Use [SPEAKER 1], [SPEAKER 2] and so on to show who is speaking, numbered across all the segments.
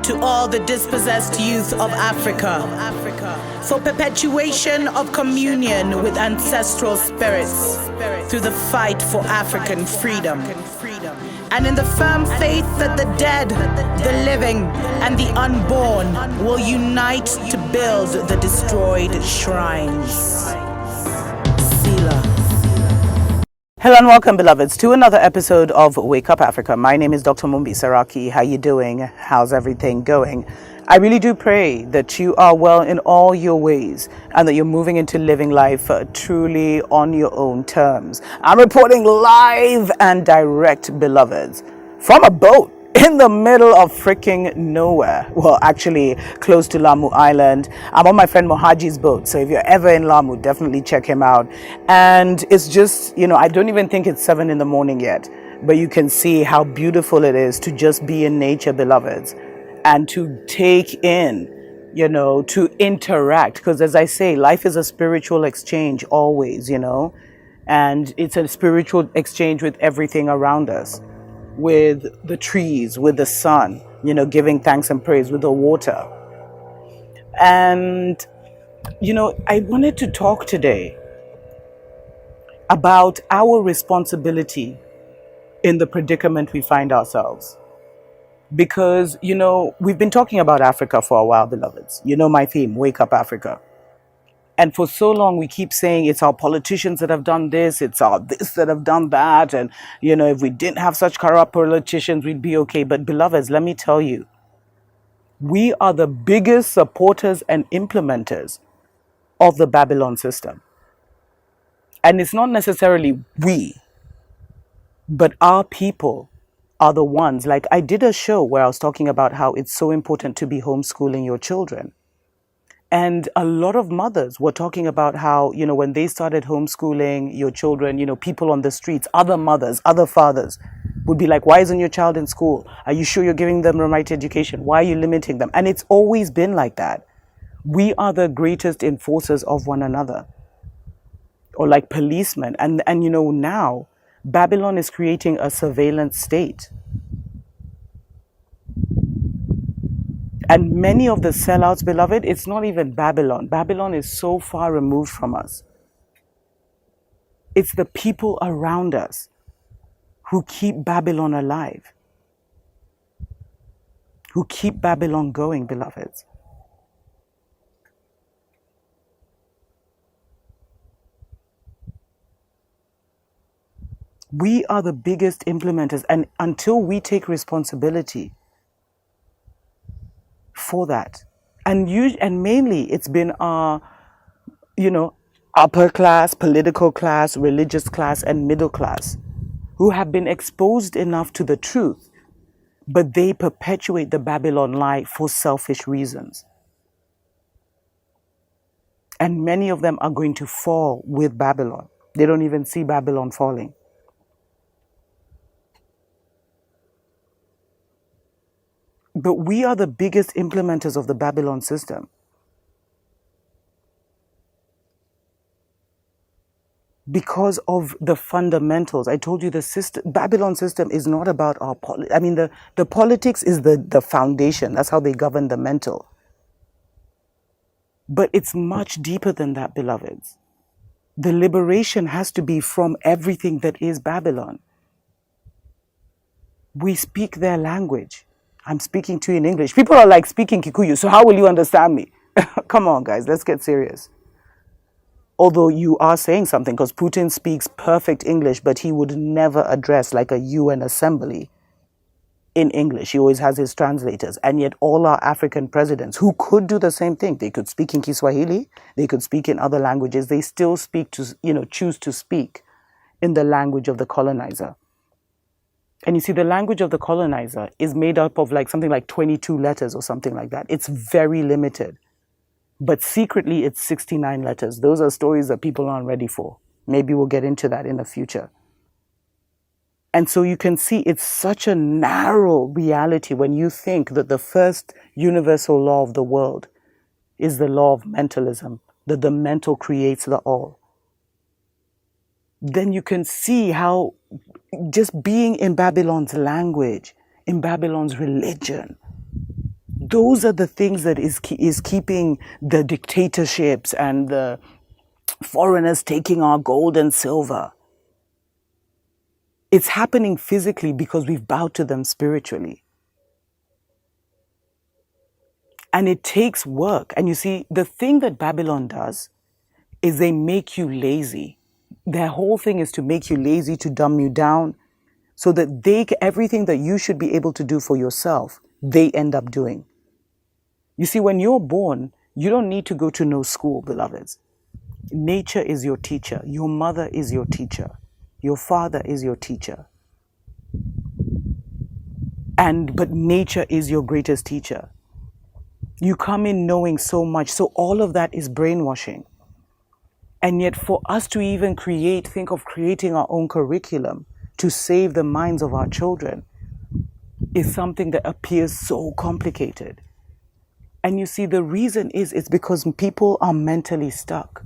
[SPEAKER 1] to all the dispossessed youth of Africa, for perpetuation of communion with ancestral spirits through the fight for African freedom, and in the firm faith that the dead, the living, and the unborn will unite to build the destroyed shrines. Hello and welcome, beloveds, to another episode of Wake Up Africa. My name is Dr. Mumbi Saraki. How you doing? How's everything going? I really do pray that you are well in all your ways and that you're moving into living life truly on your own terms. I'm reporting live and direct, beloveds, from a boat in the middle of freaking nowhere. Well, actually close to Lamu Island. I'm on my friend Mohaji's boat, so if you're ever in Lamu, definitely check him out. And it's just, I don't even think it's 7 in the morning yet, but you can see how beautiful it is to just be in nature, beloveds, and to take in, to interact. Because as I say, life is a spiritual exchange always, and it's a spiritual exchange with everything around us, with the trees, with the sun, giving thanks and praise, with the water. And, I wanted to talk today about our responsibility in the predicament we find ourselves. Because, we've been talking about Africa for a while, beloveds. My theme, Wake Up Africa. And for so long, we keep saying it's our politicians that have done this, it's our this that have done that. And, if we didn't have such corrupt politicians, we'd be okay. But beloveds, let me tell you, we are the biggest supporters and implementers of the Babylon system. And it's not necessarily we, but our people are the ones. Like, I did a show where I was talking about how it's so important to be homeschooling your children. And a lot of mothers were talking about how, when they started homeschooling your children, people on the streets, other mothers, other fathers would be like, why isn't your child in school? Are you sure you're giving them the right education? Why are you limiting them? And it's always been like that. We are the greatest enforcers of one another, or like policemen. And now Babylon is creating a surveillance state. And many of the sellouts, beloved, it's not even Babylon. Babylon is so far removed from us. It's the people around us who keep Babylon alive, who keep Babylon going, beloveds. We are the biggest implementers, and until we take responsibility for that, and mainly it's been our, upper class, political class, religious class, and middle class who have been exposed enough to the truth, but they perpetuate the Babylon lie for selfish reasons. And many of them are going to fall with Babylon. They don't even see Babylon falling. But we are the biggest implementers of the Babylon system. Because of the fundamentals. I told you the Babylon system is not about our the politics is the foundation. That's how they govern the mental. But it's much deeper than that, beloveds. The liberation has to be from everything that is Babylon. We speak their language. I'm speaking to you in English. People are like speaking Kikuyu, so how will you understand me? Come on, guys, let's get serious. Although you are saying something, because Putin speaks perfect English, but he would never address like a UN assembly in English. He always has his translators. And yet all our African presidents who could do the same thing, they could speak in Kiswahili, they could speak in other languages, they still speak choose to speak in the language of the colonizer. And you see, the language of the colonizer is made up of something like 22 letters or something like that. It's very limited. But secretly, it's 69 letters. Those are stories that people aren't ready for. Maybe we'll get into that in the future. And so you can see it's such a narrow reality when you think that the first universal law of the world is the law of mentalism, that the mental creates the all. Then you can see how just being in Babylon's language, in Babylon's religion, Those are the things that is keeping the dictatorships and the foreigners taking our gold and silver. It's happening physically because we've bowed to them spiritually. And it takes work. And you see, the thing that Babylon does is they make you lazy. Their whole thing is to make you lazy, to dumb you down, so that everything that you should be able to do for yourself, they end up doing. You see, when you're born, you don't need to go to no school, beloveds. Nature is your teacher. Your mother is your teacher. Your father is your teacher. But nature is your greatest teacher. You come in knowing so much. So all of that is brainwashing. And yet for us to even think of creating our own curriculum to save the minds of our children is something that appears so complicated. And you see, the reason it's because people are mentally stuck.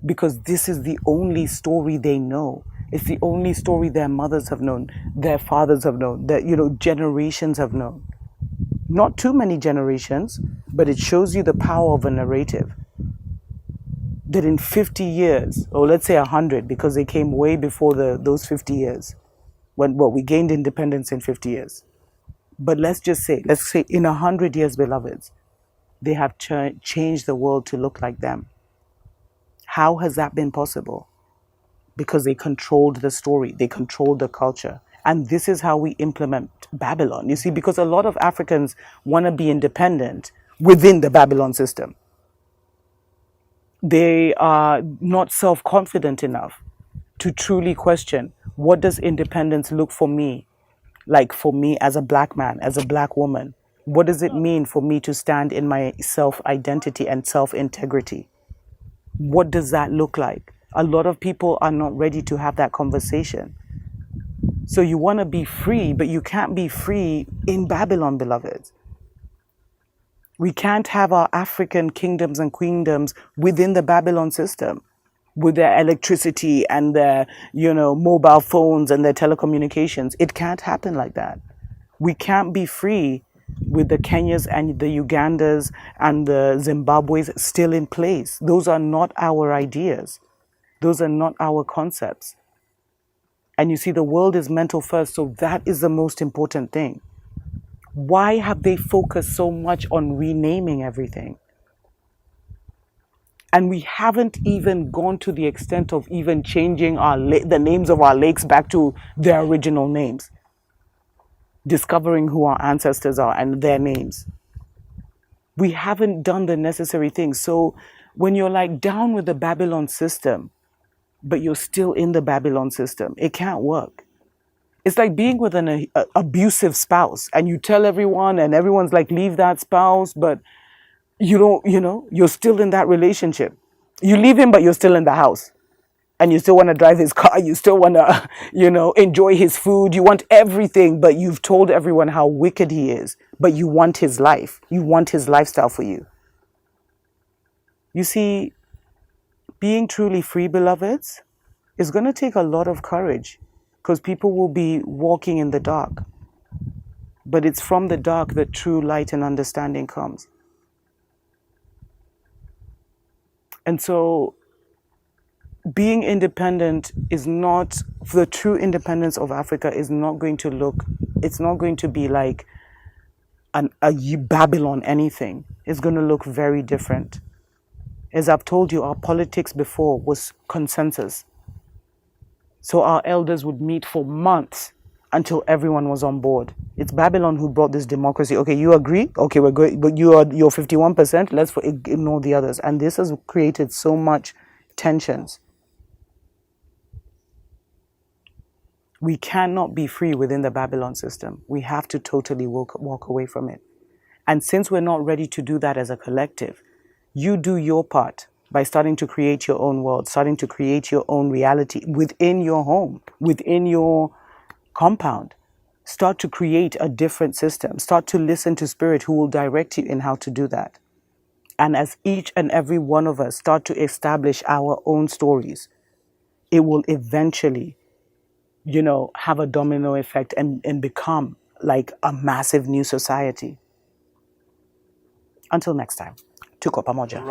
[SPEAKER 1] Because this is the only story they know. It's the only story their mothers have known, their fathers have known, that, generations have known. Not too many generations, but it shows you the power of a narrative. That in 50 years, or let's say 100, because they came way before those 50 years, when we gained independence in 50 years. But let's say in 100 years, beloveds, they have changed the world to look like them. How has that been possible? Because they controlled the story, they controlled the culture. And this is how we implement Babylon. You see, because a lot of Africans want to be independent within the Babylon system. They are not self-confident enough to truly question, what does independence look for me? Like for me as a black man, as a black woman? What does it mean for me to stand in my self-identity and self-integrity? What does that look like? A lot of people are not ready to have that conversation. So you want to be free, but you can't be free in Babylon, beloveds. We can't have our African kingdoms and queendoms within the Babylon system, with their electricity and their, mobile phones and their telecommunications. It can't happen like that. We can't be free with the Kenyas and the Ugandas and the Zimbabwe's still in place. Those are not our ideas. Those are not our concepts. And you see, the world is mental first, so that is the most important thing. Why have they focused so much on renaming everything? And we haven't even gone to the extent of even changing the names of our lakes back to their original names. Discovering who our ancestors are and their names. We haven't done the necessary things. So when you're like down with the Babylon system, but you're still in the Babylon system, it can't work. It's like being with an abusive spouse and you tell everyone and everyone's like, leave that spouse, but you don't, you're still in that relationship. You leave him, but you're still in the house. And you still want to drive his car. You still want to, enjoy his food. You want everything, but you've told everyone how wicked he is. But you want his life. You want his lifestyle for you. You see, being truly free, beloveds, is going to take a lot of courage because people will be walking in the dark. But it's from the dark that true light and understanding comes. And so being independent is not, the true independence of Africa is not going to look, it's not going to be like a Babylon anything. It's going to look very different. As I've told you, our politics before was consensus. So our elders would meet for months until everyone was on board. It's Babylon who brought this democracy. Okay, you agree? Okay, we're good. But you're 51%. Let's ignore the others. And this has created so much tensions. We cannot be free within the Babylon system. We have to totally walk away from it. And since we're not ready to do that as a collective, you do your part by starting to create your own world, starting to create your own reality within your home, within your compound. Start to create a different system. Start to listen to Spirit who will direct you in how to do that. And as each and every one of us start to establish our own stories, it will eventually, have a domino effect and become like a massive new society. Until next time, tuko pamoja.